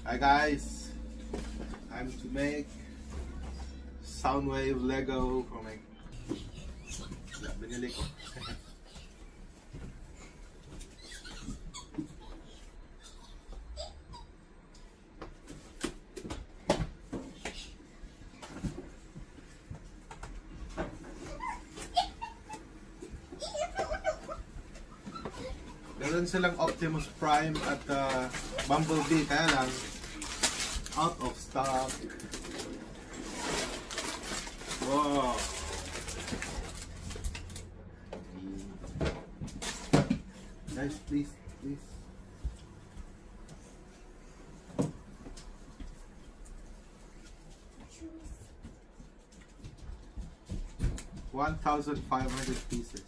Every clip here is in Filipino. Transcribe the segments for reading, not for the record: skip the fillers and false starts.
Hi guys, time to make Soundwave Lego for my binili ko. Meron silang Optimus Prime at Bumblebee, kaya lang out of stock. Wow. Guys, please. 1,500 pieces.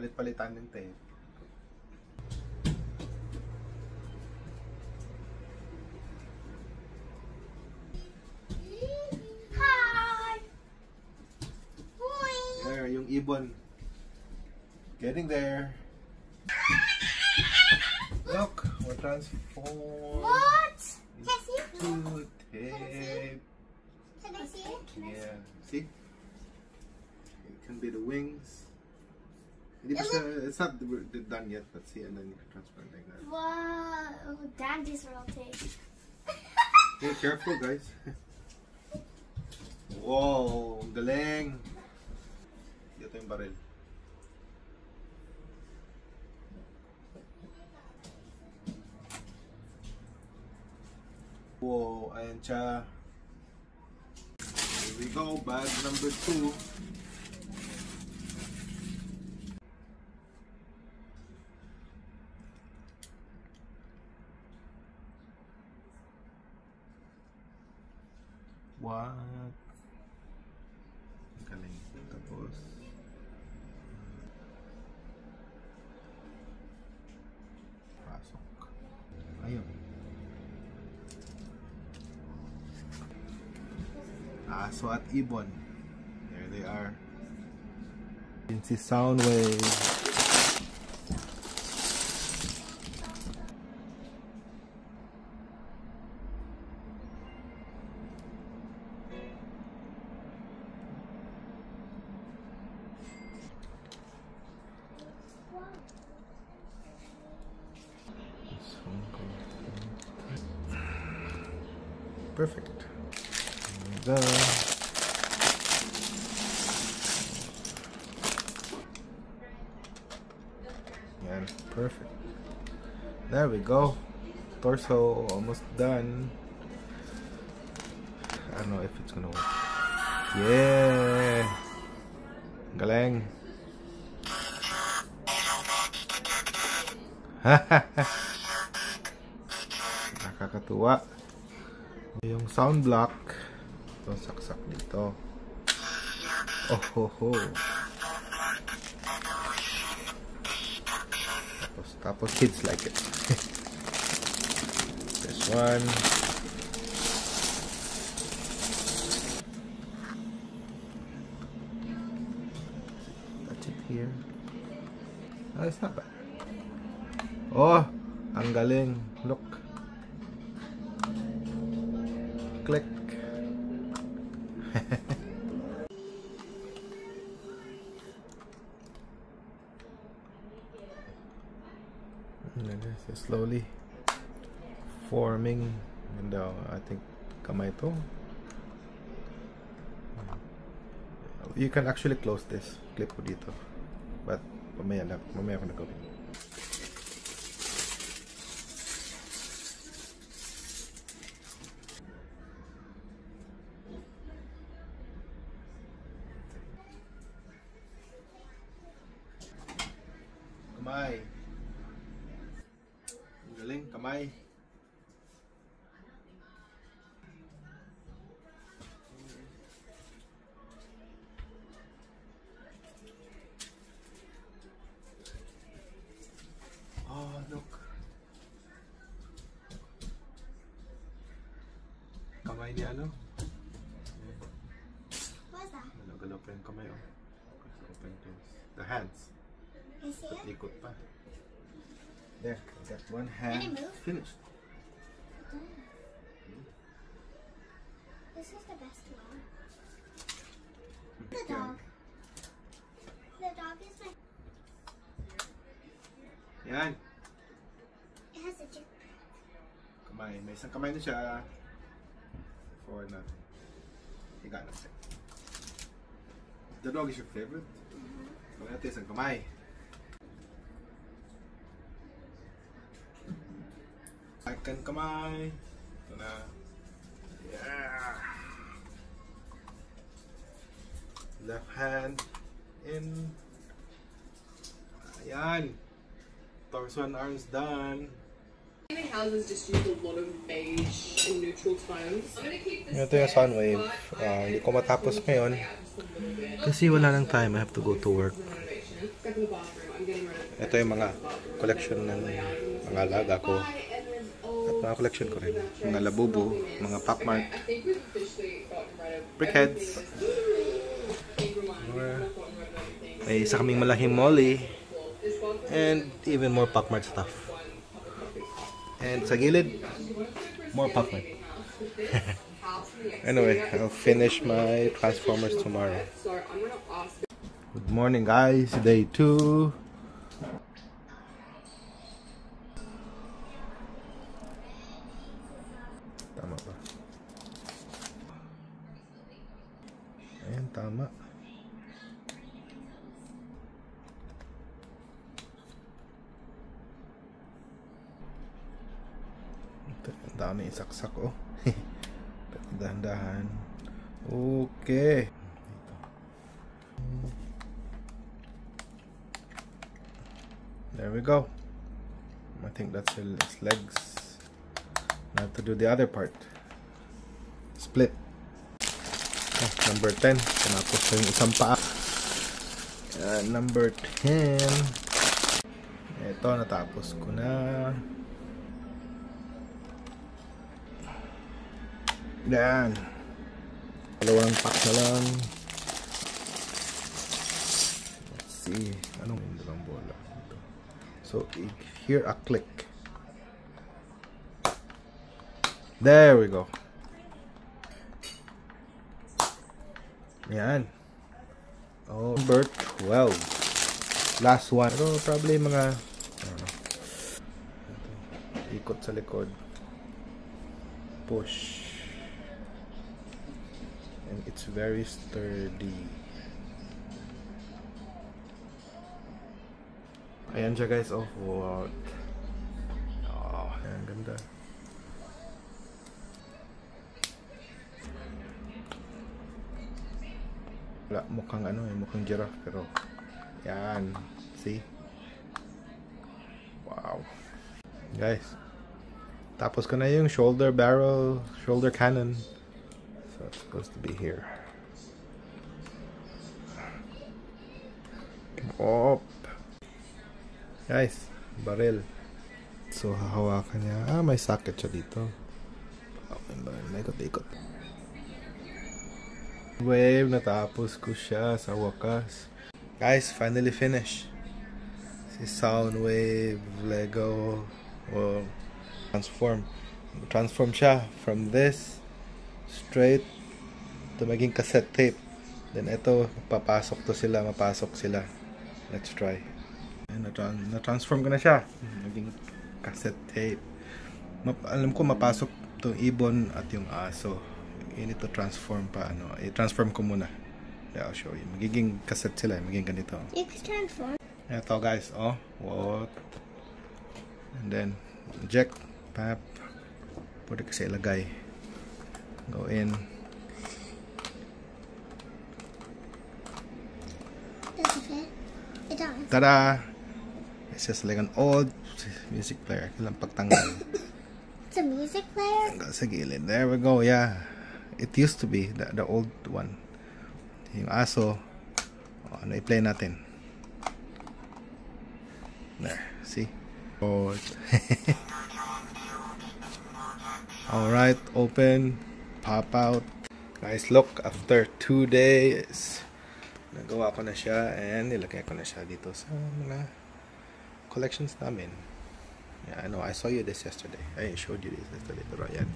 Palit-palitan din tayo. Hi! There, yung ibon. Getting there. Look, we're transformed. What? Can I see it? Into tape. Can I see it? Yeah, see? It can be the wings. It's not done yet, but see, and then you can transfer it like that. Wow, Dandy's real tape. Be careful, guys. Wow, ang galing. Dito yung baril. Wow, ayan siya. Here we go, bag number 2. What? Galing. Tapos pasok. Ayun. Aso at ibon. There they are. Yun si Soundwave. Perfect. There we go. Yeah, perfect. There we go. Torso almost done. I don't know if it's gonna work. Yeah. Galing. Nakakatuwa. Yung sound block, ito saksak dito. Oh ho ho. Tapos kids like it. This one. Touch it here. Oh, it's not bad. Oh, ang galing. Look. Click. Slowly forming, and I think kamay to. You can actually close this. Clip ko dito, but mamaya ko na gawin. Kamay. Galing, kamay. kamay ni ano. What's that? Galaw-galaw pa yung kamay, oh. Open close. The hands. I see it. Ikot pa. There, I got one Can hand. it move? Finished. This is the best one. The dog. The dog is my. Yan. It has a chip. Kamay. May isang kamay na siya. Forward natin. Higa na siya. The dog is your favorite? Kamay natin isang kamay. Second kamay. Ito na. Yeah. Left hand in. Ayan. Torso and arms done. My houses just use a lot of beige and neutral tones. I'm gonna keep this. Ito yung Soundwave. Hindi ko matapos ngayon. Kasi wala nang time. I have to go to work. Go to the bathroom. I'm getting rid of Ito yung mga collection ng mga alaga ko. At mga collection ko rin. Mga labubo, mga Pacmart, I think we've officially gotten rid of brickheads. We've not gotten rid of everything. May isa kaming malahing molly. And even more Pacmart stuff. And sa gilid, more Pacmart. Anyway, I'll finish my Transformers tomorrow. So I'm gonna ask. Good morning guys, day 2. Tama ba? Ayan, tama. Ito, ang dami isaksak oh. Dahan-dahan. Okay. There we go. I think that's its legs. Now to do the other part. Split. Oh, number 10. Tinapos ko yung isang paa. Number 10. Ito, natapos ko na. Yan. Dalawang pack na lang. Let's see. Anong dalawang bola? Ito. So, here a click. There we go. Yan. Oh, number 12. Last one. Pero probably mga ikot sa likod. Push. And it's very sturdy. Ayan siya guys. Oh, what? Oh, ayan, ganda. Wala, mukhang ano eh, mukhang giraffe pero yan, see? Wow. Guys, tapos ko na yung shoulder barrel, shoulder cannon. So it's supposed to be here. Come up. Guys, barrel. So hahawakan niya. Ah, may socket siya dito. May ikot-ikot. Wave, natapos ko siya sa wakas. Guys, finally finished. Si Soundwave, Lego, well, transform siya from this straight to maging cassette tape. Then ito, mapasok sila. Let's try. Na-transform ko na siya. Maging cassette tape. Alam ko mapasok to ibon at yung aso. You need to transform pa ano. I-transform ko muna. Yeah, I'll show you. Magiging cassette sila, magiging ganito. You can transform. Ito guys, oh. What? And then eject, pap. Pwede kasi ilagay. Go in. Does it fit? It does. Tada! It's just like an old music player. Kailang pagtanggal. It's a music player? Hanggang sa gilid. There we go, yeah. It used to be the old one. Yung aso. Oh, ano i-play natin? There, see? Oh. Alright, open. pop out. Guys, look, after 2 days, nagawa ko na siya and nilagay ko na siya dito sa mga collections namin. Yeah, I know, I saw you this yesterday. I showed you this yesterday, pero yan.